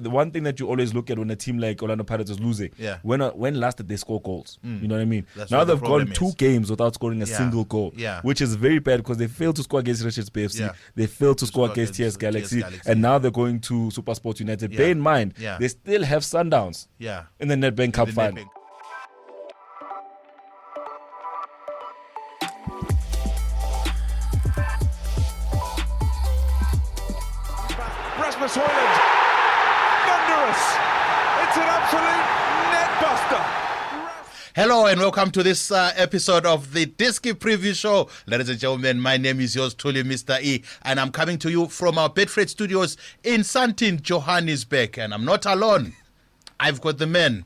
the one thing that you always look at when a team like Orlando Pirates is losing, when last did they score goals? You know what I mean? Now they've gone 2 games without scoring a single goal, which is very bad because they failed to score against Richards Bay FC, they failed to score against TS Galaxy, and now they're going to SuperSport United. Bear in mind, they still have Sundowns in the Nedbank Cup final. Rasmus Højlund, thunderous. It's an absolute net buster. Hello and welcome to this episode of the Diski Preview Show. Ladies and gentlemen, my name is yours truly, Mr. E, and I'm coming to you from our Betfred studios in Sandton, Johannesburg. And I'm not alone. I've got the man,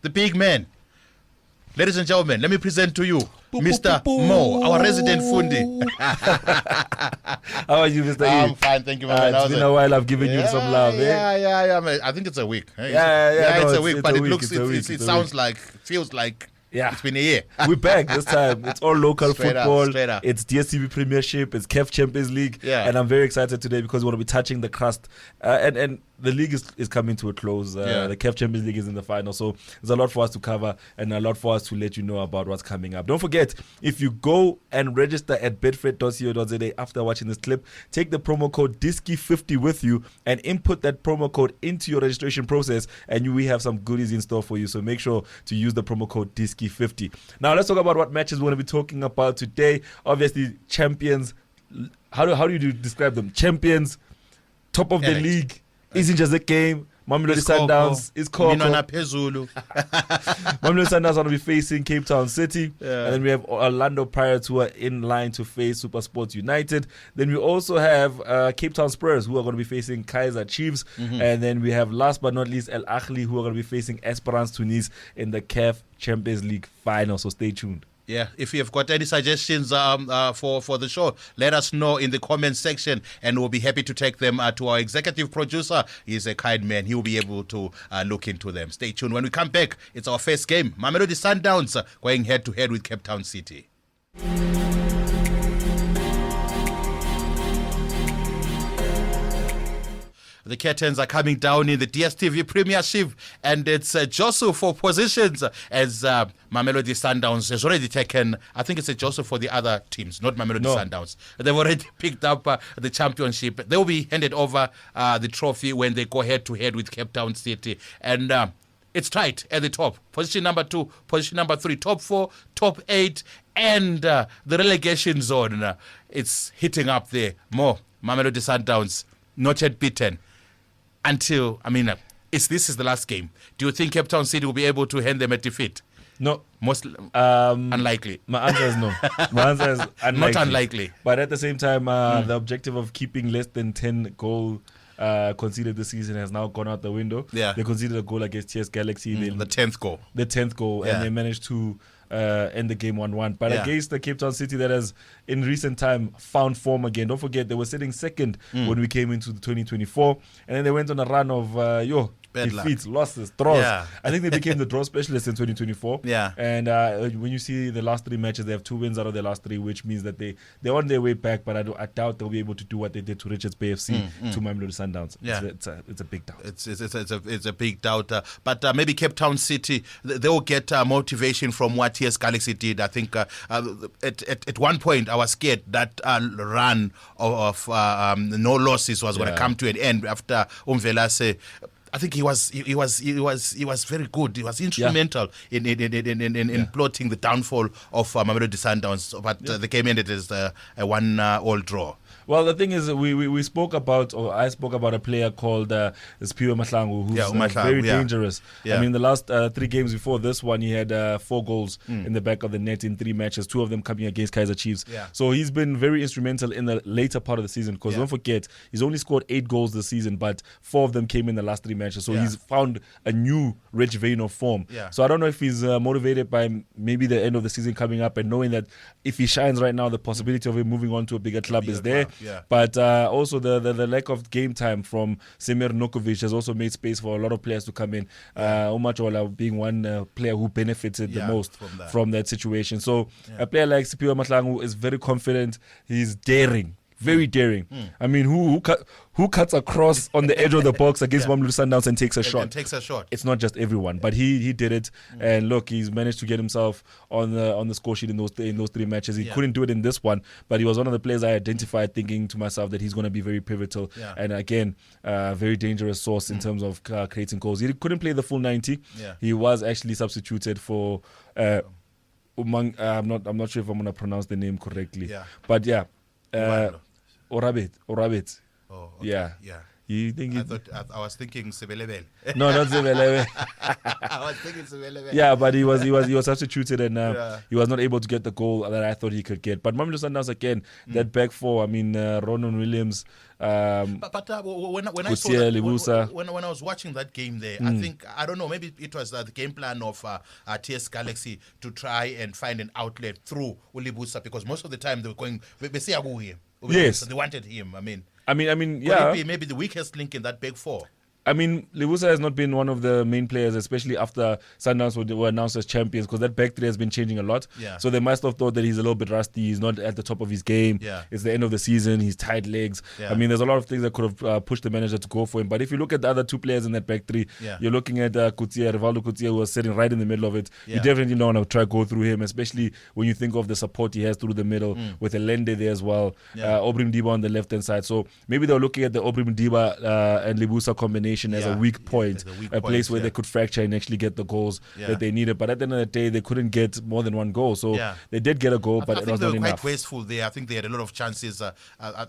the big man. Ladies and gentlemen, let me present to you Mr. Mo, our resident Fundi. How are you, Mr. E? I'm fine, thank you, man. It's been a while. I've given you some love. Yeah, man. I think it's a week. No, it's a week, but it sounds like, feels like it's been a year. We're back this time. It's all local football. Straight up. It's DSTV Premiership. It's CAF Champions League. And I'm very excited today because we want to be touching the crust. And the league is coming to a close. The CAF Champions League is in the final. So there's a lot for us to cover and a lot for us to let you know about what's coming up. Don't forget, if you go and register at betfred.co.za after watching this clip, take the promo code DISKI50 with you and input that promo code into your registration process, and we have some goodies in store for you. So make sure to use the promo code DISKI50. Now let's talk about what matches we're going to be talking about today. Obviously, champions. How do you describe them? Champions, top of the league. Isn't just a game. Mamelodi Sundowns is called. Mamelodi Sundowns are going to be facing Cape Town City. And then we have Orlando Pirates who are in line to face SuperSport United. Then we also have Cape Town Spurs who are going to be facing Kaizer Chiefs. And then we have, last but not least, Ahly who are going to be facing Esperance Tunis in the CAF Champions League Final. So stay tuned. Yeah, if you have got any suggestions for the show, let us know in the comments section, and we'll be happy to take them to our executive producer. He's a kind man. He will be able to look into them. Stay tuned. When we come back, it's our first game. Mamelodi Sundowns going head-to-head with Cape Town City. The curtains are coming down in the DSTV Premiership, and it's jostle for positions as Mamelodi Sundowns has already taken, I think it's a jostle for the other teams, not Mamelodi Sundowns. They've already picked up the championship. They will be handed over the trophy when they go head-to-head with Cape Town City. And it's tight at the top. Position number 2, position number 3, top 4, top 8, and the relegation zone. It's hitting up there. More Mamelodi Sundowns, not yet beaten. Until, this is the last game. Do you think Cape Town City will be able to hand them a defeat? No. Most unlikely. My answer is no. My answer is unlikely. Not unlikely. But at the same time, the objective of keeping less than 10 goals conceded this season has now gone out the window. Yeah. They conceded a goal against TS Galaxy. The 10th goal. The 10th goal. And they managed to end the game 1-1. But against the Cape Town City that has, in recent time, found form again. Don't forget, they were sitting second when we came into the 2024. And then they went on a run of, defeats, losses, draws. Yeah. I think they became the draw specialists in 2024. Yeah. And when you see the last 3 matches, they have 2 wins out of their last 3, which means that they're on their way back. But I doubt they'll be able to do what they did to Richards Bay FC to Mamelodi Sundowns. Yeah. It's a big doubt. It's a big doubt. But maybe Cape Town City, they'll get motivation from what TS Galaxy did. I think at one point I was scared that run of no losses was going to come to an end after Umvelase. I think he was very good. He was instrumental in plotting the downfall of Mamelodi Sundowns. But the game ended as a 1-all draw. Well, the thing is, we spoke about, or I spoke about a player called Spiwe Mahlangu, who's very dangerous. Yeah. I mean, the last 3 games before this one, he had 4 goals in the back of the net in 3 matches, 2 of them coming against Kaizer Chiefs. Yeah. So he's been very instrumental in the later part of the season, because don't forget, he's only scored 8 goals this season, but 4 of them came in the last 3 matches. So he's found a new rich vein of form. Yeah. So I don't know if he's motivated by maybe the end of the season coming up and knowing that if he shines right now, the possibility of him moving on to a bigger club is there. Yeah. But also the lack of game time from Semir Nokovic has also made space for a lot of players to come in. Umachola being one player who benefited the most from that situation. So a player like Spiwe Mahlangu is very confident. He's daring. Very daring. I mean, who cuts across on the edge of the box against Mamelodi Sundowns and takes a shot? And takes a shot. It's not just everyone, but he did it. And look, he's managed to get himself on the score sheet in those 3 matches. He couldn't do it in this one, but he was one of the players I identified, thinking to myself that he's going to be very pivotal. And again, very dangerous source in terms of creating goals. He couldn't play the full 90. He was actually substituted for Umang. I'm not sure if I'm going to pronounce the name correctly. But Orabet. Oh, okay. Yeah. You think I was thinking Sebelebel. No, not Sebelebel. I was thinking Sebelebel. Yeah, but he was substituted and he was not able to get the goal that I thought he could get. But Mamelodi Sundowns again, that back four. I mean, Ronan Williams. When I saw that, when I was watching that game there, I don't know, maybe it was the game plan of TS Galaxy to try and find an outlet through Ulibusa, because most of the time they were going. Yes, they wanted him. I mean, yeah. Could it be maybe the weakest link in that big four? I mean, Lebusa has not been one of the main players, especially after Sundowns were announced as champions, because that back three has been changing a lot. So they must have thought that he's a little bit rusty. He's not at the top of his game. It's the end of the season. He's tight legs. I mean, there's a lot of things that could have pushed the manager to go for him. But if you look at the other 2 players in that back three, you're looking at Rivaldo Kutia, who was sitting right in the middle of it. You definitely don't want to try to go through him, especially when you think of the support he has through the middle with Elende there as well. Obrim Diba on the left-hand side. So maybe they were looking at the Obrim Diba and Lebusa combination as a weak point, a place where they could fracture and actually get the goals that they needed. But at the end of the day, they couldn't get more than 1 goal. So they did get a goal, but it was not enough. I think they were quite wasteful there. I think they had a lot of chances. I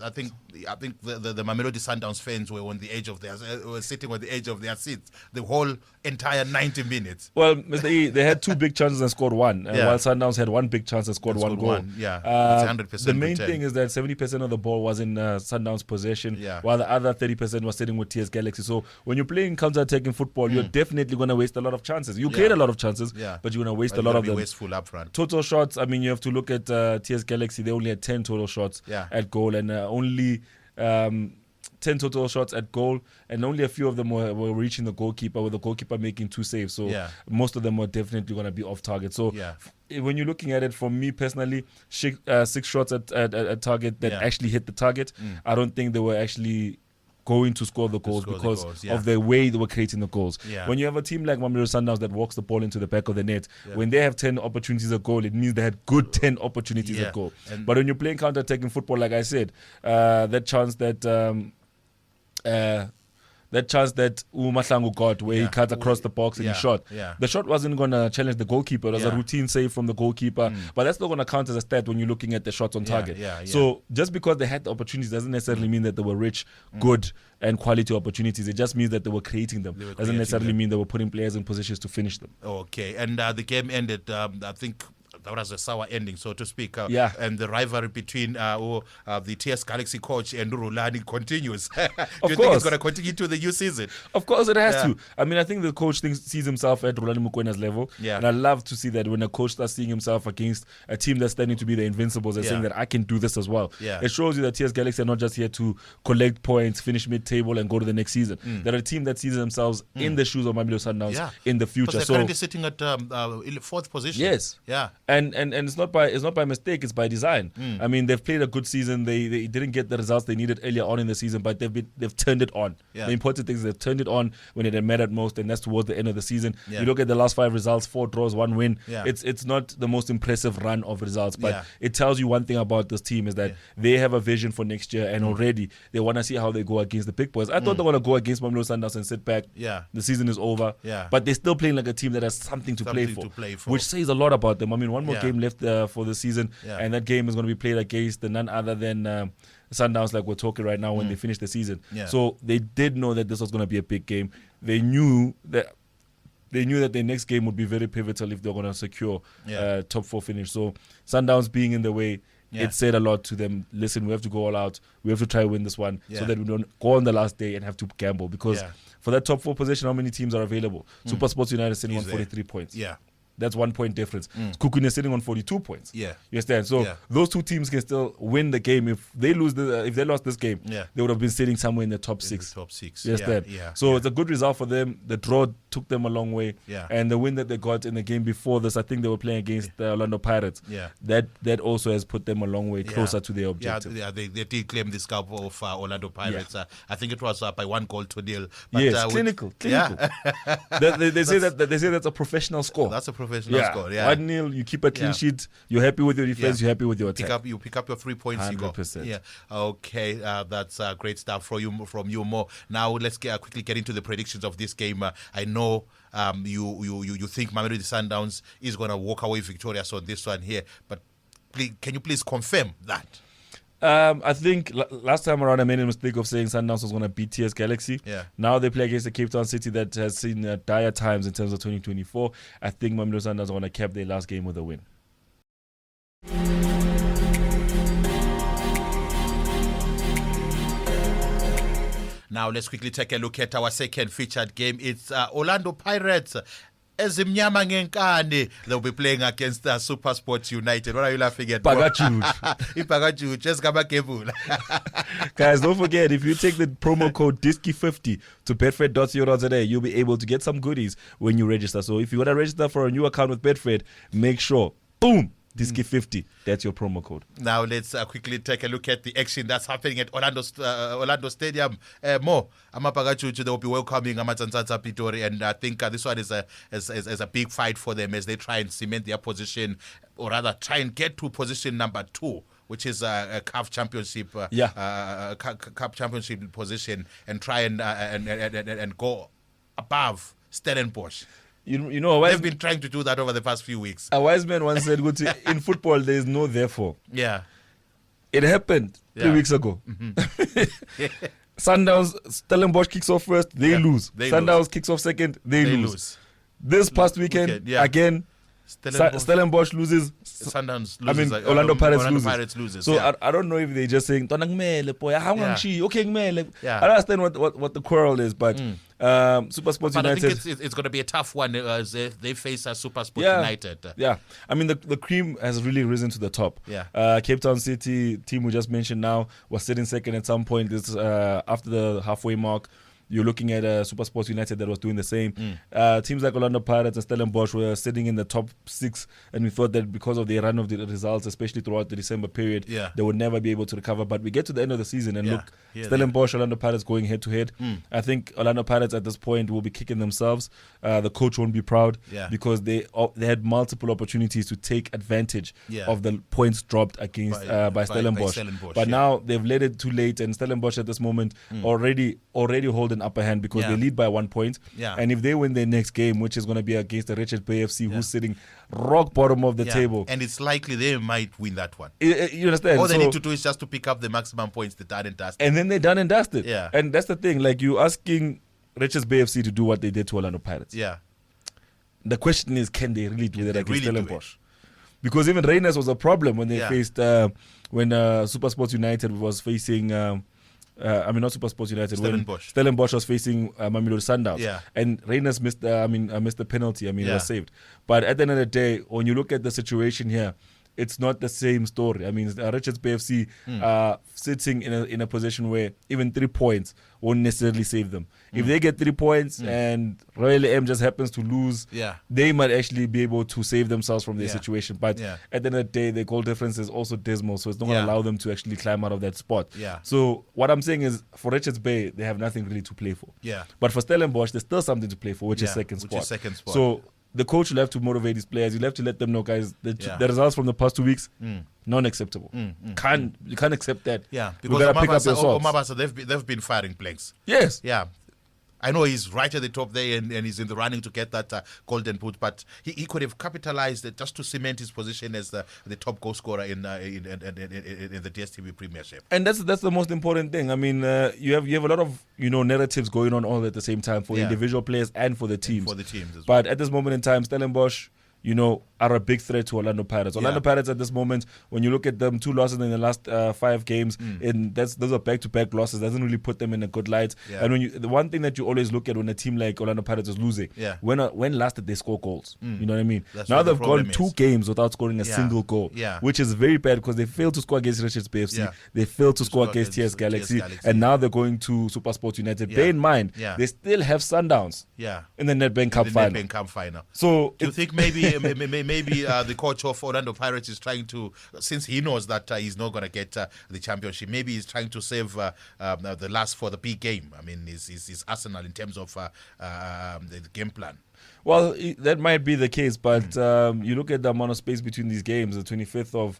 think the Mamelodi Sundowns fans were on the edge of were sitting on the edge of their seats the whole entire 90 minutes. Well, Mr. E, they had 2 big chances and scored 1, while Sundowns had 1 big chance and scored 1 goal. It's 100% the main thing is that 70% of the ball was in Sundowns' possession, while the other 30% was sitting with TS Galaxy. So when you're playing counter-attacking football, you're definitely going to waste a lot of chances. You create a lot of chances, but you're going to waste a lot of them. Wasteful up front. Total shots, I mean, you have to look at TS Galaxy. They only had 10 total shots at goal, and only 10 total shots at goal, and only a few of them were reaching the goalkeeper, with the goalkeeper making 2 saves. So most of them were definitely going to be off target. So when you're looking at it, for me personally, 6 shots at target that actually hit the target, I don't think they were actually going to score the goals because of the way they were creating the goals. When you have a team like Mamelodi Sundowns that walks the ball into the back of the net, when they have 10 opportunities at goal, it means they had good 10 opportunities at goal. But when you're playing counter-attacking football, like I said, that chance that Umahlangu got, where he cut across the box and he shot. The shot wasn't going to challenge the goalkeeper. It was a routine save from the goalkeeper. But that's not going to count as a stat when you're looking at the shots on target. So just because they had the opportunities doesn't necessarily mean that they were rich, good, and quality opportunities. It just means that they were creating them. Doesn't necessarily mean they were putting players in positions to finish them. Okay, and the game ended, I think, that was a sour ending, so to speak. And the rivalry between the TS Galaxy coach and Rulani continues. Do you think it's going to continue to the new season? Of course it has to. I mean, I think the coach sees himself at Rulani Mukwena's level. And I love to see that when a coach starts seeing himself against a team that's standing to be the Invincibles and saying that I can do this as well. It shows you that TS Galaxy are not just here to collect points, finish mid-table and go to the next season. They're a team that sees themselves in the shoes of Mamelodi Sundowns in the future. Because they're currently sitting at 4th position. Yes. And it's not by mistake, it's by design. I mean, they've played a good season. They didn't get the results they needed earlier on in the season, but they've turned it on. The important thing is they've turned it on when it mattered most, and that's towards the end of the season. You look at the last 5 results, 4 draws, 1 win. It's not the most impressive run of results, but it tells you one thing about this team is that they have a vision for next year, and already they want to see how they go against the big boys. I thought they want to go against Mamelodi Sundowns and sit back. The season is over, but they're still playing like a team that has something to play for, which says a lot about them. I mean, one more game left for the season, and that game is going to be played against none other than Sundowns, like we're talking right now, when they finish the season. So they did know that this was going to be a big game. They knew that their next game would be very pivotal if they're going to secure top 4 finish. So Sundowns being in the way, it said a lot to them. Listen, we have to go all out. We have to try to win this one so that we don't go on the last day and have to gamble. Because for that top 4 position, how many teams are available? SuperSport United is sitting on 43 points. That's 1 point difference. Kukun is sitting on 42 points. You understand? So those 2 teams can still win the game. If they lost this game, they would have been sitting somewhere in the top 6. You understand? So it's a good result for them. The draw took them a long way. Yeah. And the win that they got in the game before this, I think they were playing against the Orlando Pirates. Yeah. That also has put them a long way closer to their objective. Yeah, they did claim this cup of Orlando Pirates. I think it was by 1-0. But, yes, clinical. Yeah. they say that's a professional score. That's a professional score. Yeah. 1-0, you keep a clean sheet. You're happy with your defense. You're happy with your attack. You pick up your 3 points. 100%. You go. Yeah. Okay. That's great stuff from you, Mo. Now let's quickly get into the predictions of this game. I know you think Mamelodi Sundowns is going to walk away victorious on this one here, but can you please confirm that? I think last time around I made a mistake of saying Sundowns was going to beat TS Galaxy. Yeah. Now they play against the Cape Town City that has seen dire times in terms of 2024. I think Mamelodi Sundowns are going to cap their last game with a win. Now let's quickly take a look at our second featured game. It's Orlando Pirates. Ezimnyama ngenkani. They'll be playing against SuperSport United. What are you laughing at? Pagajude. Guys, don't forget, if you take the promo code Diski50 to Betfred.co.za, you'll be able to get some goodies when you register. So if you want to register for a new account with Betfred, make sure, boom, Diski50. That's your promo code. Now let's quickly take a look at the action that's happening at Orlando Stadium. Mo, Amapagachuchu, they will be welcoming Amatanzanza Pitori, and I think this one is a big fight for them as they try and cement their position, or rather try and get to position number 2, which is a CAF Championship, CAF Championship position, and try and go above Stellenbosch. You know, they've been trying to do that over the past few weeks. A wise man once said, in football, there is no therefore. Yeah. It happened 3 weeks ago. Mm-hmm. Sundowns, Stellenbosch kicks off first, they lose. Sundowns kicks off second, they lose. This past weekend, again, Stellenbosch loses. Sundowns loses. Orlando Pirates loses. So I don't know if they're just saying, I don't understand what the quarrel is, but SuperSport United. I think it's going to be a tough one as they face SuperSport United. Yeah. I mean, the cream has really risen to the top. Yeah. Cape Town City, team we just mentioned now, was sitting second at some point this after the halfway mark. You're looking at SuperSport United that was doing the same. Teams like Orlando Pirates and Stellenbosch were sitting in the top 6, and we thought that because of the run of the results, especially throughout the December period, they would never be able to recover. But we get to the end of the season and look, Stellenbosch, Orlando Pirates going head to head. I think Orlando Pirates at this point will be kicking themselves. The coach won't be proud because they had multiple opportunities to take advantage of the points dropped against by Stellenbosch. But now they've let it too late, and Stellenbosch at this moment already hold an upper hand because they lead by 1 point. And if they win their next game, which is going to be against the Richards Bay FC, who's sitting rock bottom of the table, and it's likely they might win that one. You understand? All they need to do is just to pick up the maximum points, the done and dusted. And then they're done and dusted. Yeah. And that's the thing. Like, you asking Richards Bay FC to do what they did to Orlando Pirates. Yeah. The question is, can they really do that against Stellenbosch? Because even Rangers was a problem when they faced when SuperSport United was facing. Not SuperSport United. Stellenbosch was facing Mamelodi Sundowns, and Rangers missed the penalty. It was saved. But at the end of the day, when you look at the situation here, it's not the same story. I mean, Richards Bay FC sitting in a position where even 3 points won't necessarily save them. If they get 3 points and Royal M just happens to lose, they might actually be able to save themselves from their situation. But at the end of the day, the goal difference is also dismal, so it's not going to allow them to actually climb out of that spot. So what I'm saying is, for Richards Bay, they have nothing really to play for. But for Stellenbosch, there's still something to play for, which is second spot. So the coach will have to motivate his players. You'll have to let them know, guys, the results from the past 2 weeks, non-acceptable. You can't accept that. Yeah, because you gotta pick up your salts. Mabasa, they've been firing blanks. Yes. Yeah. I know he's right at the top there and he's in the running to get that golden boot, but he could have capitalized just to cement his position as the top goal scorer in the DSTV Premiership. And that's the most important thing. I mean, you have a lot of narratives going on all at the same time for individual players and for the teams. For the teams as well. But at this moment in time, Stellenbosch, are a big threat to Orlando Pirates. Orlando Pirates at this moment, when you look at them, 2 losses in the last 5 games, and those are back-to-back losses. Doesn't really put them in a good light. And the one thing that you always look at when a team like Orlando Pirates is losing, when last did they score goals? You know what I mean? Now they've gone 2 games without scoring a single goal, which is very bad because they failed to score against Richards BFC. They failed to score against TS Galaxy, and now they're going to SuperSport United. Bear in mind, they still have Sundowns in the Nedbank Cup final. So do you think maybe the coach of Orlando Pirates is trying to, since he knows that he's not going to get the championship, maybe he's trying to save the last for the big game? I mean, is Arsenal in terms of the game plan? Well, that might be the case, but you look at the amount of space between these games, the 25th of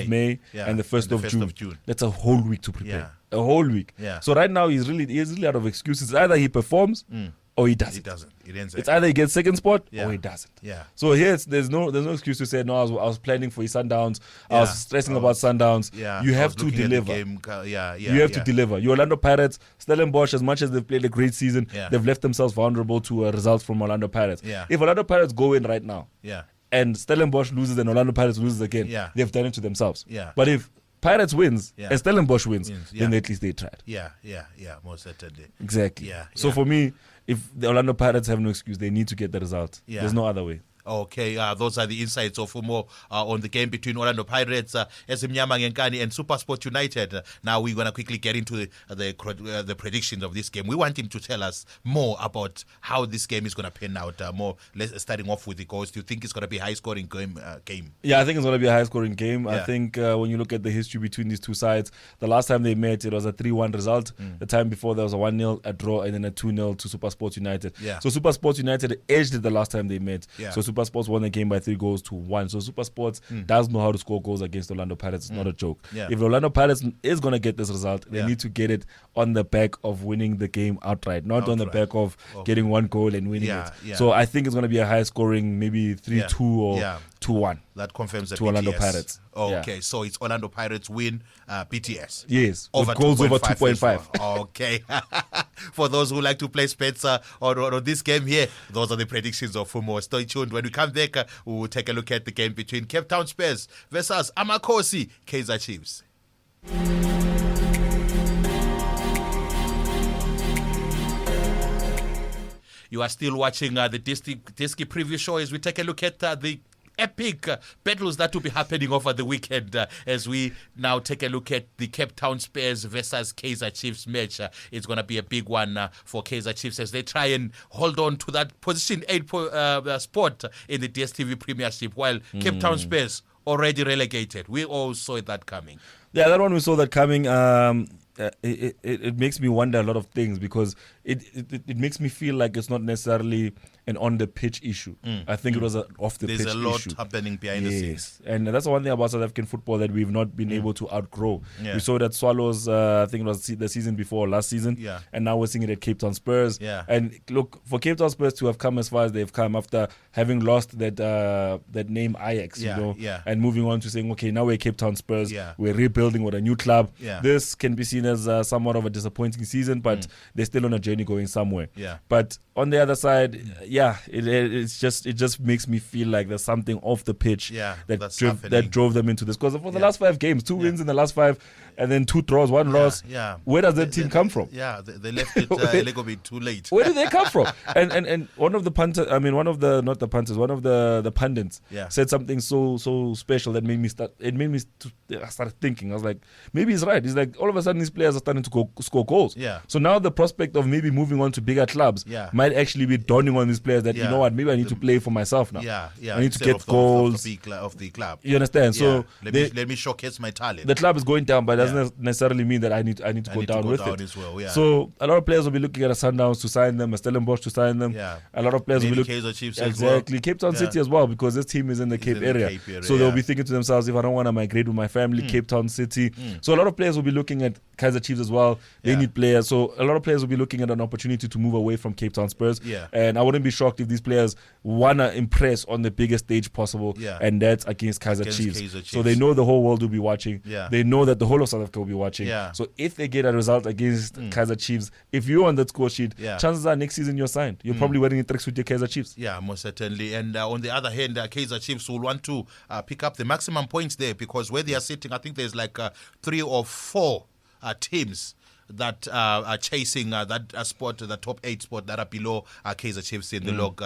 May and the 1st of June. That's a whole week to prepare. A whole week. So right now he's really out of excuses. Either he performs or he doesn't. It's either he gets second spot or he doesn't. So here there's no excuse to say no. I was planning for his Sundowns. I was stressing about Sundowns. You have to deliver. You have to deliver. Your Orlando Pirates, Stellenbosch, as much as they've played a great season, they've left themselves vulnerable to results from Orlando Pirates. If Orlando Pirates go in right now, and Stellenbosch loses and Orlando Pirates loses again, they've done it to themselves. But if Pirates wins and Stellenbosch wins, then at least they tried. Most certainly. Exactly. So for me, if the Orlando Pirates have no excuse, they need to get the result. There's no other way. Okay, those are the insights of more on the game between Orlando Pirates, Esimnyama Ngenkani, and SuperSport United. Now we're going to quickly get into the predictions of this game. We want him to tell us more about how this game is going to pan out. Starting off with the goals. Do you think it's going to be a high-scoring game? Yeah, I think it's going to be a high-scoring game. I think when you look at the history between these two sides, the last time they met, it was a 3-1 result. The time before, there was a 1-0, a draw, and then a 2-0 to SuperSport United. So SuperSport United edged it the last time they met. So SuperSport won the game by 3-1. So SuperSport does know how to score goals against Orlando Pirates. It's not a joke. If Orlando Pirates is going to get this result, they need to get it on the back of winning the game outright, not on the back of getting 1 goal and winning it. So I think it's going to be a high scoring, maybe 3-2 or 2-1. That confirms the to Orlando Pirates. Okay, so it's Orlando Pirates win BTS. Yes, over goals over 2.5. Okay. For those who like to play bets on this game here, those are the predictions of Fumo. Stay tuned. When we come back, we will take a look at the game between Cape Town Spurs versus Amakosi Kaizer Chiefs. You are still watching the Diski preview show as we take a look at the epic battles that will be happening over the weekend as we now take a look at the Cape Town Spurs versus Kaizer Chiefs match. It's going to be a big one for Kaizer Chiefs as they try and hold on to that position 8 spot in the DSTV Premiership, while Cape Town Spurs already relegated. We all saw that coming. Yeah, that one we saw that coming. It makes me wonder a lot of things because it makes me feel like it's not necessarily an on the pitch issue. I think it was an off the pitch issue. There's a lot happening behind the scenes. And that's the one thing about South African football that we've not been able to outgrow. We saw that Swallows, I think it was the season before, last season. And now we're seeing it at Cape Town Spurs. And look, for Cape Town Spurs to have come as far as they've come after having lost that name Ajax, and moving on to saying, okay, now we're Cape Town Spurs. We're rebuilding with a new club. This can be seen as somewhat of a disappointing season, but they're still on a journey going somewhere. But on the other side, it just makes me feel like there's something off the pitch that drove them into this. Because for the last 5 games, 2 wins in the last 5, and then 2 draws, 1 loss. Where does that team come from? They left it a little bit too late. Where did they come from? And one of the punters, not the punters, one of the pundits said something so special that made me start. It made me start thinking. I was like, maybe he's right. He's like, all of a sudden these players are starting to score goals. So now the prospect of maybe moving on to bigger clubs might actually be dawning on these players that you know what, maybe I need to play for myself now. I need to get goals of the club. You understand? So let me showcase my talent. The club is going down, but doesn't necessarily mean that I need to go down with it. As well, So a lot of players will be looking at a Sundowns to sign them, a Stellenbosch to sign them. A lot of players will be looking Kaizer Chiefs exactly Cape Town City as well, because this team is in the Cape area. So they'll be thinking to themselves, if I don't want to migrate with my family, Cape Town City. So a lot of players will be looking at Kaizer Chiefs as well. They need players. So a lot of players will be looking at an opportunity to move away from Cape Town Spurs. Yeah. And I wouldn't be shocked if these players want to impress on the biggest stage possible. Yeah. And that's against Kaizer Chiefs. Kaizer Chiefs. So they know the whole world will be watching. Yeah. They know that the whole of South Africa will be watching. Yeah. So if they get a result against Kaizer Chiefs, if you're on that score sheet, chances are next season you're signed. You're probably wearing a tracksuit with your Kaizer Chiefs. Yeah, most certainly. And on the other hand, Kaizer Chiefs will want to pick up the maximum points there, because where they are sitting, I think there's like 3 or 4 teams that are chasing that spot, the top 8 spot that are below Kaizer Chiefs in the log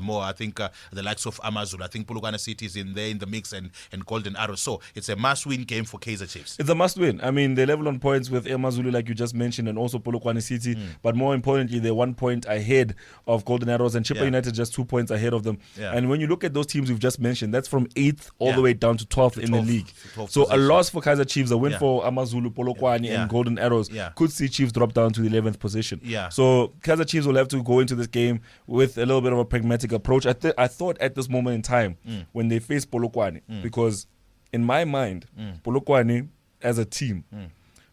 more. I think the likes of Amazulu, I think Polokwane City is in there in the mix, and Golden Arrow. So it's a must-win game for Kaizer Chiefs. It's a must-win. I mean, they level on points with Amazulu, like you just mentioned, and also Polokwane City. But more importantly, they're 1 point ahead of Golden Arrows, and Chippa United just 2 points ahead of them. And when you look at those teams we've just mentioned, that's from 8th all the way down to 12th in the league. So a loss for Kaizer Chiefs, a win for Amazulu, Polokwane, and Golden Arrows could see Chiefs drop down to the 11th position. So Kaizer Chiefs will have to go into this game with a little bit of a pragmatic approach. I thought at this moment in time when they face Polokwane, because in my mind, Polokwane as a team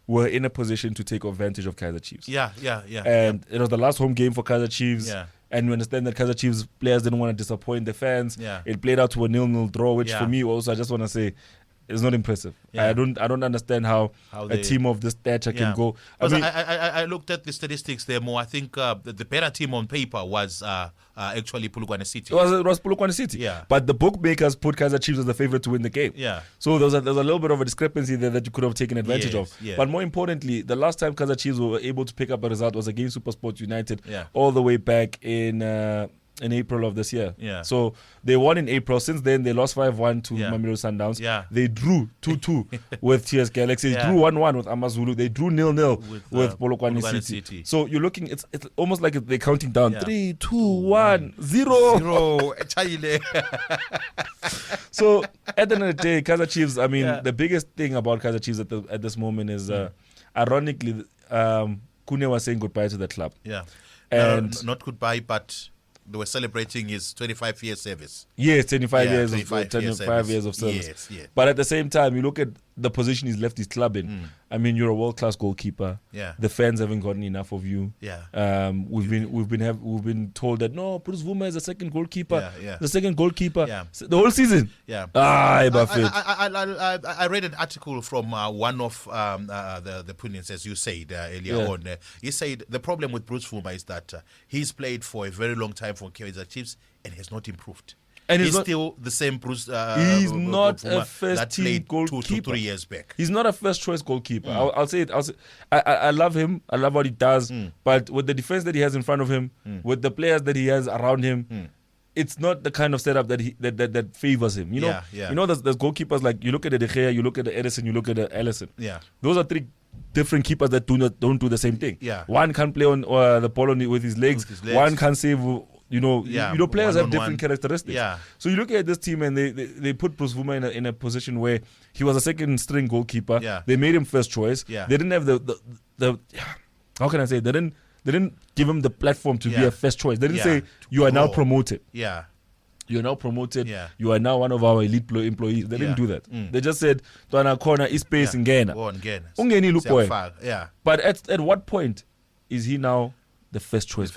were in a position to take advantage of Kaizer Chiefs. And it was the last home game for Kaizer Chiefs. And we understand that Kaizer Chiefs players didn't want to disappoint the fans. It played out to a 0-0 draw, which for me also, I just want to say, it's not impressive. I don't understand how a team of this stature can go. I looked at the statistics there more. I think the better team on paper was actually Polokwane City. It was Polokwane City. But the bookmakers put Kaizer Chiefs as the favorite to win the game. So there's a little bit of a discrepancy there that you could have taken advantage of. But more importantly, the last time Kaizer Chiefs were able to pick up a result was against SuperSport United all the way back in April of this year. So they won in April. Since then, they lost 5-1 to Mamelodi Sundowns. They drew 2-2 with TS Galaxy. They drew 1-1 with Amazulu. They drew 0-0 with Polokwane City. So you're looking, it's almost like they're counting down. 3, 2, 1, 0. So at the end of the day, Kaizer Chiefs, I mean, the biggest thing about Kaizer Chiefs at this moment is, ironically, Kune was saying goodbye to the club. And not goodbye, but they were celebrating his 25-year service. Yes, 25 years of service. Yes. But at the same time, you look at the position he's left his club in. I mean, you're a world-class goalkeeper. The fans haven't gotten enough of you. We've been told that no, Bruce Vuma is the second goalkeeper. The second goalkeeper. The whole season. I read an article from one of the pundits, as you said earlier on. He said the problem with Bruce Vuma is that he's played for a very long time for Kaizer Chiefs and has not improved. And he's still the same Bruce. He's not a first-team goalkeeper. 2 to 3 years back. He's not a first-choice goalkeeper. I'll say it. I love him. I love what he does. But with the defense that he has in front of him, with the players that he has around him, it's not the kind of setup that favors him. You know, there's goalkeepers like you look at the De Gea, you look at the Edison, you look at the Ellison. Those are 3 different keepers that don't do the same thing. One can play on the ball with his legs. One can save. Players have different characteristics. So you look at this team and they put Bruce Vuma in a position where he was a second string goalkeeper. They made him first choice. They didn't have the how can I say, they didn't give him the platform to be a first choice. They didn't say you are now promoted. You are now promoted. You are now one of our elite employees. They didn't do that. They just said, "Twana corner is space in Ghana." But at what point is he now the first choice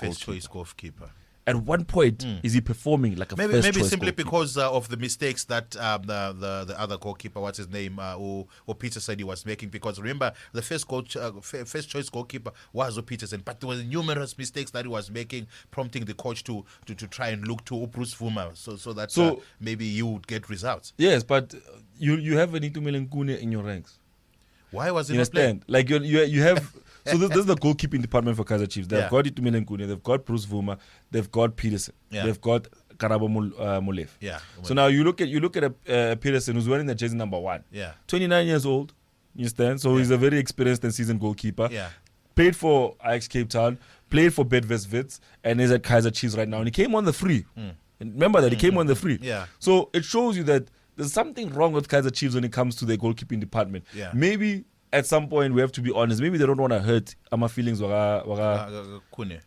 goalkeeper? At one point, is he performing like a first choice Maybe simply goalkeeper? because of the mistakes that the other goalkeeper, what's his name, or Peter said he was making. Because remember, the first choice goalkeeper was Peterson, but there were numerous mistakes that he was making, prompting the coach to try and look to Bruce Vuma so that maybe you would get results. Yes, but you have Anito Melenkune in your ranks. Why was he not playing? Like you have. So this is the goalkeeping department for Kaizer Chiefs. They've got Itu Melenkune, they've got Bruce Vuma, they've got Peterson, they've got Karabo Molefe. So now you look at Peterson, who's wearing the jersey number 1. 29 years old. You understand? So he's a very experienced and seasoned goalkeeper. Played for Ajax Cape Town, played for Betfred, and is at Kaizer Chiefs right now. And he came on the free. And remember that he came on the free. So it shows you that there's something wrong with Kaizer Chiefs when it comes to their goalkeeping department. Maybe at some point we have to be honest. Maybe they don't want to hurt our feelings Kune.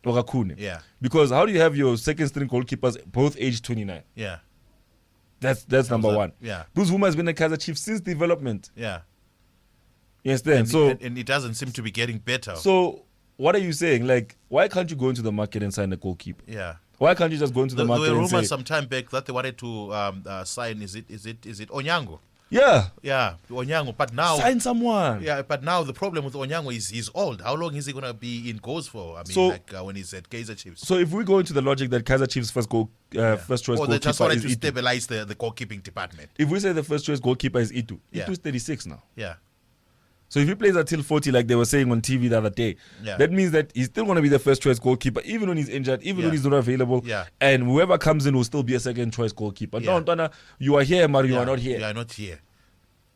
Because how do you have your second string goalkeepers both aged 29? That's number 1. Bruce Vuma has been a Kaizer Chiefs since development. You understand? And it doesn't seem to be getting better. So what are you saying? Like, why can't you go into the market and sign a goalkeeper? Yeah. Why can't you just go into the market there were and say... rumors some time back that they wanted to sign, is it Onyango? Yeah. Yeah, Onyango. But now... Sign someone. Yeah, but now the problem with Onyango is he's old. How long is he going to be in goals for? I mean, So- when he's at Kaizer Chiefs. So if we go into the logic that Kaizer Chiefs first choice Or they just goalkeeper wanted is to Itu. stabilize the goalkeeping department. If we say the first choice goalkeeper is Itu, Yeah. Itu's 36 now. Yeah. So if he plays until 40, like they were saying on TV the other day, Yeah. that means that he's still going to be the first choice goalkeeper, even when he's injured, even when Yeah. he's not available. Yeah. And whoever comes in will still be a second choice goalkeeper. Yeah. No, Ntwana, you are here, Mario, you Yeah, are not here. You are not here.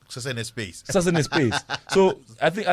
Just in a space. It's just in a space. So I think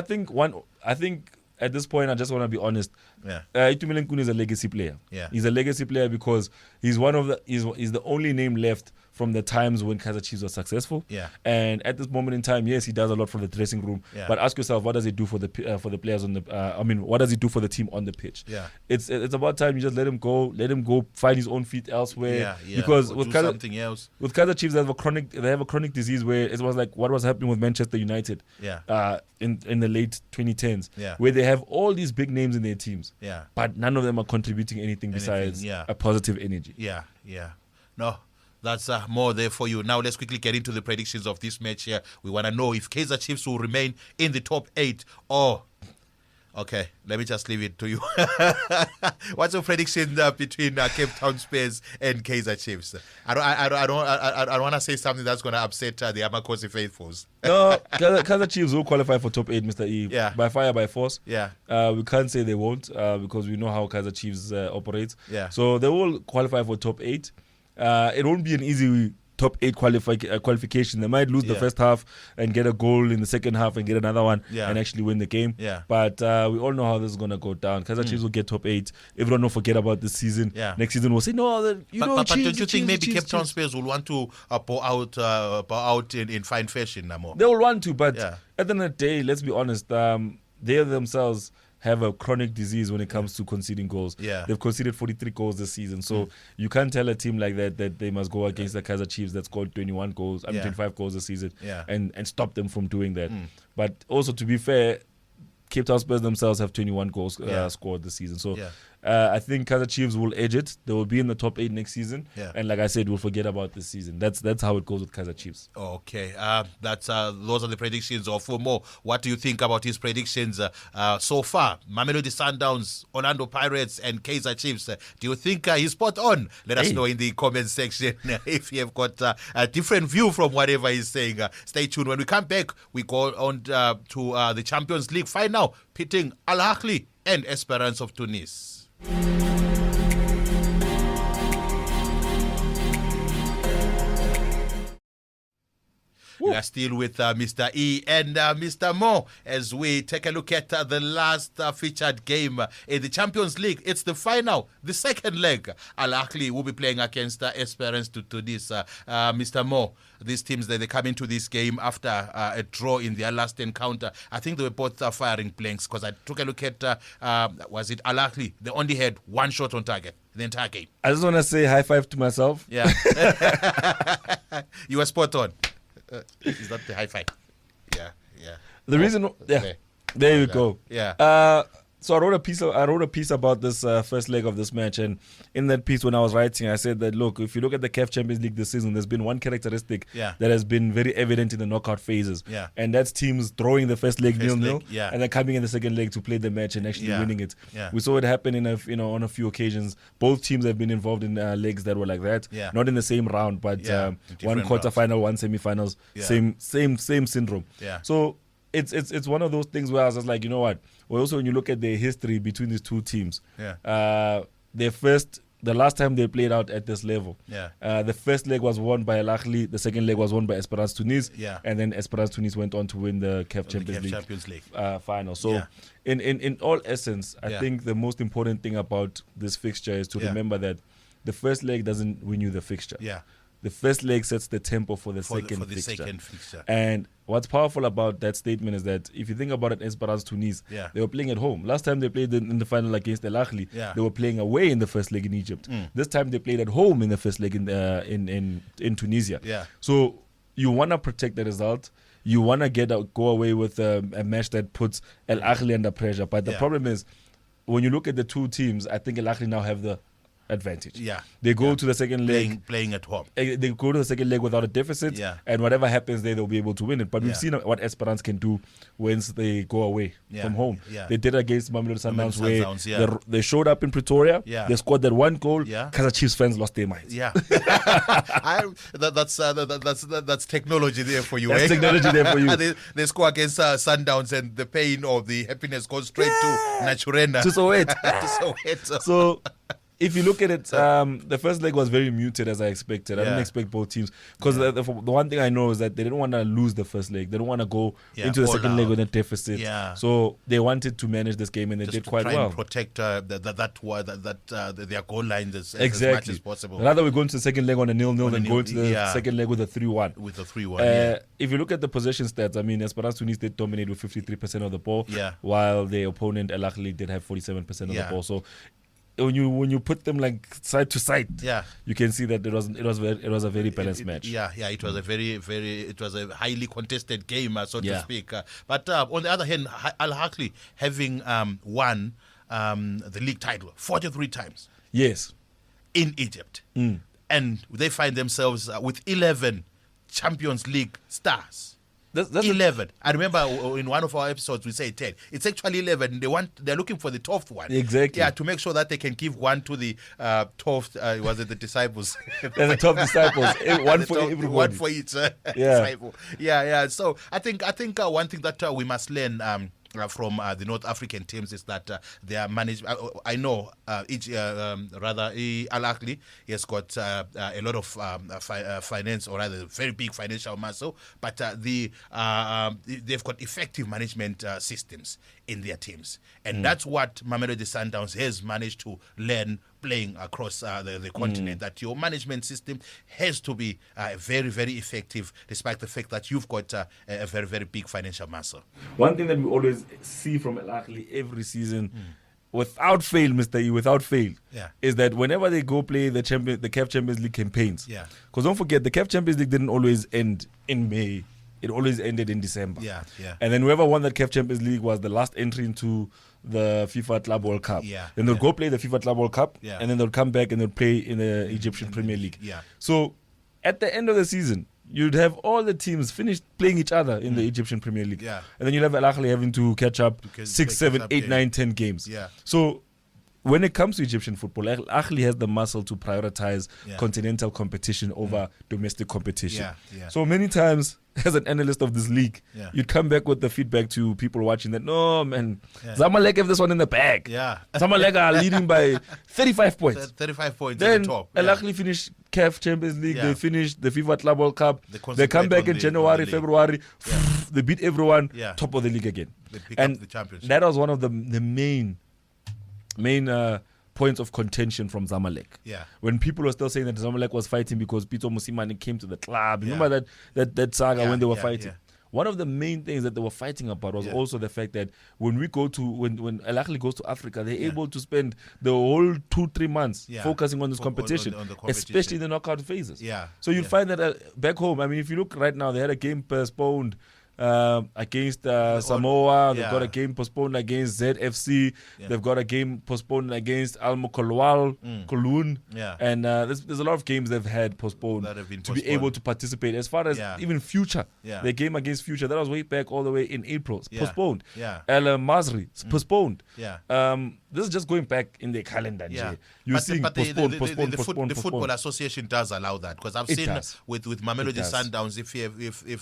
at this point, I just want to be honest. Yeah. Itu Milenkun is a legacy player. Yeah. He's a legacy player because he's he's the only name left from the times when Kaizer Chiefs was successful. Yeah. And at this moment in time, yes, he does a lot for the dressing room. Yeah. But ask yourself, what does he do for the players on the? What does he do for the team on the pitch? Yeah. It's about time you just let him go, find his own feet elsewhere. Yeah. Because Or with do something else. with Kaizer Chiefs, they have a chronic disease where it was like what was happening with Manchester United. Yeah. In the late 2010s. Yeah. Where they have all these big names in their teams. Yeah. But none of them are contributing anything besides yeah. a positive energy. Yeah. No, that's more there for you. Now let's quickly get into the predictions of this match here. We want to know if Kaizer Chiefs will remain in the top 8 or... Okay, let me just leave it to you. What's your prediction between Cape Town Spurs and Kaizer Chiefs? I don't want to say something that's going to upset the Amakosi faithfuls. No, Kaizer Chiefs will qualify for top 8, Mr. E. Yeah. By fire, by force. Yeah. We can't say they won't because we know how Kaizer Chiefs operates. Yeah. So they will qualify for top 8. It won't be an easy top 8 qualification. They might lose the first half and get a goal in the second half and get another one and actually win the game. Yeah. But we all know how this is going to go down. Kaizer Chiefs will get top 8. Everyone will forget about this season. Yeah. Next season we'll say, no, but don't you think maybe Cape Town Spurs will want to bow out in fine fashion no more? They will want to, but Yeah. at the end of the day, let's be honest, they themselves have a chronic disease when it comes to conceding goals. Yeah. They've conceded 43 goals this season. So you can't tell a team like that they must go against the Kaizer Chiefs that scored 21 goals, 25 goals this season and stop them from doing that. But also, to be fair, Cape Town Spurs themselves have 21 goals scored this season. So I think Kaizer Chiefs will edge it. They will be in the top 8 next season. Yeah. And like I said, we'll forget about this season. That's how it goes with Kaizer Chiefs. Okay, those are the predictions of Mo. What do you think about his predictions so far? Mamelodi Sundowns, Orlando Pirates, and Kaizer Chiefs. Do you think he's spot on? Let us know in the comment section if you have got a different view from whatever he's saying. Stay tuned. When we come back, we go on to the Champions League Final, pitting Ahly and Esperance of Tunis. We are still with Mr. E and Mr. Mo as we take a look at the last featured game in the Champions League. It's the final, the second leg. Ahly will be playing against Esperance to this. Mr. Mo, these teams, they come into this game after a draw in their last encounter. I think they were both firing blanks because I took a look at, was it Ahly? They only had one shot on target the entire game. I just want to say high five to myself. Yeah. You were spot on. Is that the high five? Yeah. The reason, there you go. Yeah. So I wrote a piece about this first leg of this match, and in that piece, when I was writing, I said that look, if you look at the CAF Champions League this season, there's been one characteristic that has been very evident in the knockout phases, and that's teams drawing the first leg 0-0, and then coming in the second leg to play the match and actually winning it. Yeah. We saw it happen on a few occasions. Both teams have been involved in legs that were like that, not in the same round, but one quarterfinal, one semifinals, same syndrome. Yeah. So it's one of those things where I was just like, you know what? Well, also when you look at the history between these two teams, the last time they played out at this level, the first leg was won by Ahly, the second leg was won by Esperance Tunis, and then Esperance Tunis went on to win the CAF Champions League final. So in all essence, I think the most important thing about this fixture is to remember that the first leg doesn't win you the fixture. The first leg sets the tempo for the second fixture. And what's powerful about that statement is that if you think about it, Esperance Tunis, they were playing at home. Last time they played in the final against Ahly, they were playing away in the first leg in Egypt. This time they played at home in the first leg in Tunisia. So you want to protect the result. You want to go away with a match that puts Ahly under pressure. But the problem is, when you look at the two teams, I think Al Ahly now have the advantage. Yeah. They go to the second leg. Playing at home. They go to the second leg without a deficit. Yeah. And whatever happens there, they'll be able to win it. But we've seen what Esperance can do once they go away from home. Yeah. They did against Mamelodi Sundowns where they showed up in Pretoria. Yeah. They scored that one goal. Yeah. Kaizer Chiefs fans lost their minds. Yeah. That's technology there for you. That's technology there for you. They score against Sundowns and the pain or the happiness goes straight to Naturena. To Soweto. To Soweto. So if you look at it, the first leg was very muted as I expected. I didn't expect both teams. Because the one thing I know is that they didn't want to lose the first leg. They didn't want to go into the second leg with a deficit. Yeah. So they wanted to manage this game and they did quite well. And protect their goal lines as much as possible. Rather we go into the second leg on a 0-0 than go into the second leg with a 3-1. With a 3-1, If you look at the possession stats, I mean, Esperance Tunis did dominate with 53% of the ball, while their opponent Al Ahly did have 47% of the ball. So when you put them like side to side, you can see that it was a very balanced match. It was a it was a highly contested game, so to speak. But on the other hand, Al Ahly having won the league title 43 times. Yes, in Egypt, and they find themselves with 11 Champions League stars. That's 11. I remember in one of our episodes we say 10. It's actually 11. They're looking for the 12th one. Exactly. Yeah, to make sure that they can give one to the 12th. Was it the disciples? There's the 12 disciples. One for everybody. One for each disciple. Yeah. So I think one thing that we must learn from the North African teams is that they are managed. I know Al Ahly has got a lot of finance, or rather very big financial muscle, but they've got effective management systems in their teams, and that's what Mamelodi Sundowns has managed to learn playing across the continent, that your management system has to be very, very effective, despite the fact that you've got a very, very big financial muscle. One thing that we always see from Al Ahly every season, without fail, Mr. E, without fail, is that whenever they go play the CAF Champions League campaigns, because don't forget, the CAF Champions League didn't always end in May. It always ended in December. And then whoever won that CAF Champions League was the last entry into the FIFA Club World Cup. Then they'll go play the FIFA Club World Cup, and then they'll come back and they'll play in the Egyptian Premier League. So at the end of the season, you'd have all the teams finished playing each other in the Egyptian Premier League. And then you'll have Al Ahly having to catch up 6, 7, 8, 9, 10 games. So when it comes to Egyptian football, Al Ahly has the muscle to prioritize continental competition over domestic competition. So many times, as an analyst of this league, you'd come back with the feedback to people watching that, no, man, Zamalek have this one in the bag. Zamalek are leading by 35 points. 35 points then at the top. Al Ahly finished CAF Champions League, they finished the FIFA Club World Cup, they come back in January, February, they beat everyone, top of the league again. They pick up the championship. That was one of the main points of contention from Zamalek. When people were still saying that Zamalek was fighting because Pito Musimane came to the club. Remember that saga when they were fighting? One of the main things that they were fighting about was also the fact that when Al Ahly goes to Africa, they're able to spend the whole 2-3 months focusing on this competition, on the competition, especially the knockout phases. So you'll find that back home, I mean, if you look right now, they had a game postponed against Samoa. They've got a game postponed against ZFC. They've got a game postponed against Al Mukolwal, Koloon. And there's a lot of games they've had postponed to be able to participate. As far as even Future, the game against Future, that was way back all the way in April. Postponed. El Masri, postponed. This is just going back in the calendar. You're seeing postponed. The Football Association does allow that, because I've seen with Mamelodi Sundowns, if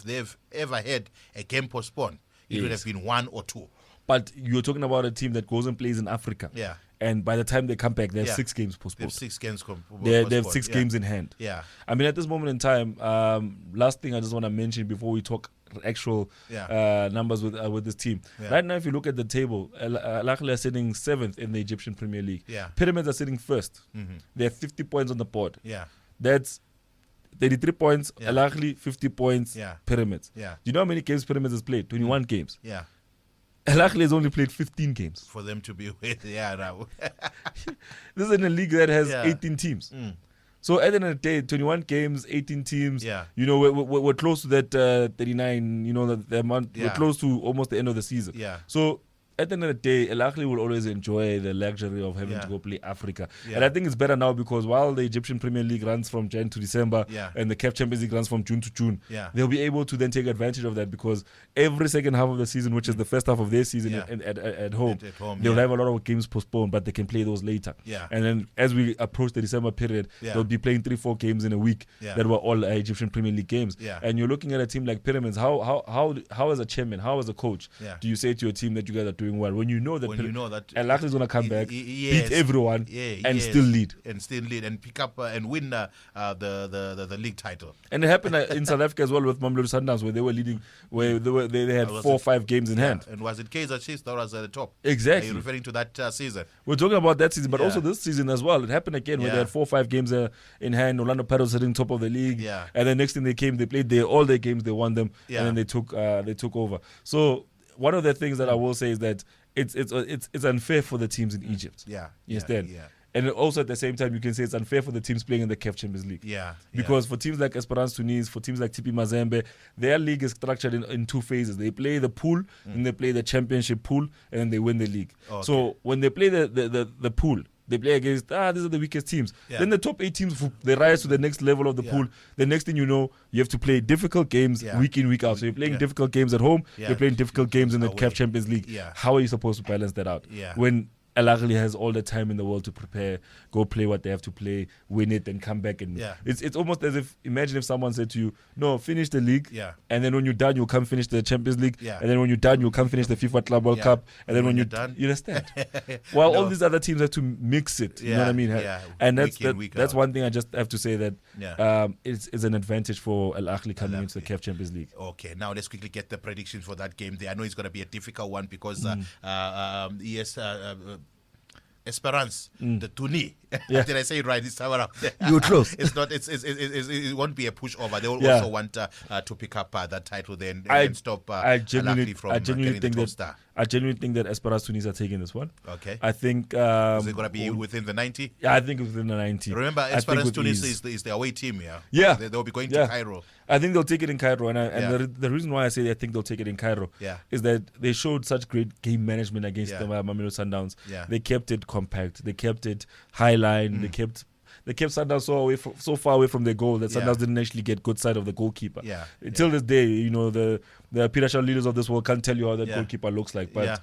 they've ever had a game postponed, it would have been 1 or 2. But you're talking about a team that goes and plays in Africa. And by the time they come back, they have 6 games postponed. They have 6 games in hand. I mean, at this moment in time, last thing I just want to mention before we talk actual numbers with this team. Right now, if you look at the table, Al Ahly are sitting 7th in the Egyptian Premier League. Pyramids are sitting 1st. They have 50 points on the board. That's 33 points, Al Ahly 50 points, Pyramids. Do you know how many games Pyramids has played? 21 games. Al Ahly has only played 15 games. For them to be with, This is in a league that has 18 teams. So at the end of the day, 21 games, 18 teams. You know, we're close to that 39. You know, the amount. We're close to almost the end of the season. So at the end of the day, Al Ahly will always enjoy the luxury of having to go play Africa. And I think it's better now because while the Egyptian Premier League runs from Jan to December and the CAF Champions League runs from June to June, they'll be able to then take advantage of that because every second half of the season, which is the first half of their season at home, they'll have a lot of games postponed, but they can play those later. And then as we approach the December period, they'll be playing 3-4 games in a week that were all Egyptian Premier League games. And you're looking at a team like Pyramids. How as a chairman, how as a coach, do you say to your team that you guys are doing well when you know that Al Ahly is going to come back, beat everyone, and still lead and pick up and win the league title? And it happened in South Africa as well with Mamelodi Sundowns, where they were leading, where they had 4 or 5 games in hand. And was it Kaizer Chiefs that was at the top? Exactly. Are you referring to that season? We're talking about that season, but also this season as well. It happened again where they had 4 or 5 games in hand. Orlando Pirates sitting top of the league, and then next thing they came, they played all their games, they won them, and then they took over. So one of the things that I will say is that it's unfair for the teams in Egypt. You understand? And also at the same time, you can say it's unfair for the teams playing in the CAF Champions League. Because for teams like Esperance Tunis, for teams like TP Mazembe, their league is structured in 2 phases. They play the pool, and they play the championship pool, and then they win the league. So when they play the pool, they play against, these are the weakest teams. Then the top 8 teams, they rise to the next level of the pool. The next thing you know, you have to play difficult games week in, week out. So you're playing difficult games at home, you're playing difficult games in the CAF Champions League. How are you supposed to balance that out? When Al Ahly has all the time in the world to prepare, go play what they have to play, win it, and come back. And it's almost as if, imagine if someone said to you, no, finish the league, and then when you're done, you'll come finish the Champions League, and then when you're done, you'll come finish the FIFA Club World Cup, and then when you're done, you understand? While all these other teams have to mix it, you know what I mean? And that's one thing I just have to say that it's an advantage for Al Ahly coming into the CAF Champions League. Okay, now let's quickly get the predictions for that game there. I know it's going to be a difficult one because Esperance, the Tunis. Did I say it right this time around? You're close. It's not. It won't be a pushover. They will also want to pick up that title then and stop Al Ahly from getting the top star. I genuinely think that Esperance Tunis are taking this one. Okay. I think. Is it going to be within the 90? Yeah, I think within the 90. Remember, Esperance Tunis is the away team. They'll be going to Cairo. I think they'll take it in Cairo, and the reason why I say I think they'll take it in Cairo is that they showed such great game management against the Mamelodi Sundowns. They kept it compact. They kept it high line. They kept Sundowns so far away from their goal that Sundowns didn't actually get good sight of the goalkeeper. Till this day, you know, the Pirashal leaders of this world can't tell you how that goalkeeper looks like. But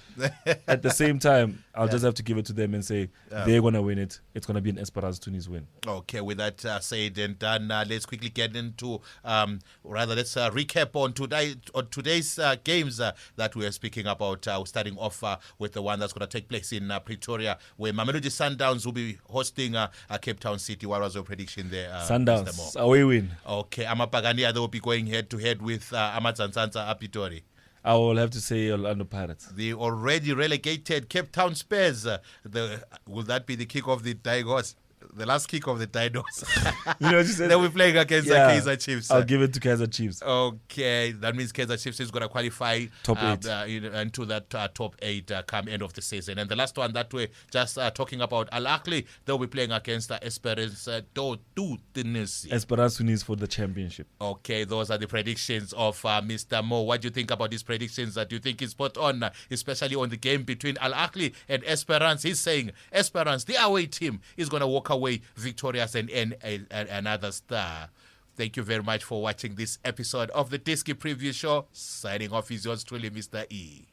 at the same time, I'll just have to give it to them and say they're going to win it. It's going to be an Esperance Tunis win. Okay, with that said and done, let's quickly get into, let's recap on today's games that we are speaking about. Starting off with the one that's going to take place in Pretoria, where Mamelodi Sundowns will be hosting Cape Town City. What was your prediction there? Sundowns, away win. Okay, Amapagania, they will be going head-to-head with Amazanzanza Pitori. I will have to say Orlando Pirates. The already relegated Cape Town Spurs. Will that be the kick of the Tigers? The last kick of the Dinos. Then we're playing against the Kaizer Chiefs. I'll give it to Kaizer Chiefs. Okay, that means Kaizer Chiefs is going to qualify top 8 into that top 8 come end of the season. And the last one that we're just talking about, Al Ahly, they'll be playing against Esperance Tunis. Esperance Tunis for the championship. Okay, those are the predictions of Mr. Mo. What do you think about these predictions? Do you think he's spot on, especially on the game between Al Ahly and Esperance? He's saying Esperance, the away team, is going to walk away victorious and another star. Thank you very much for watching this episode of the Diski Preview Show. Signing off is yours truly, Mr. E.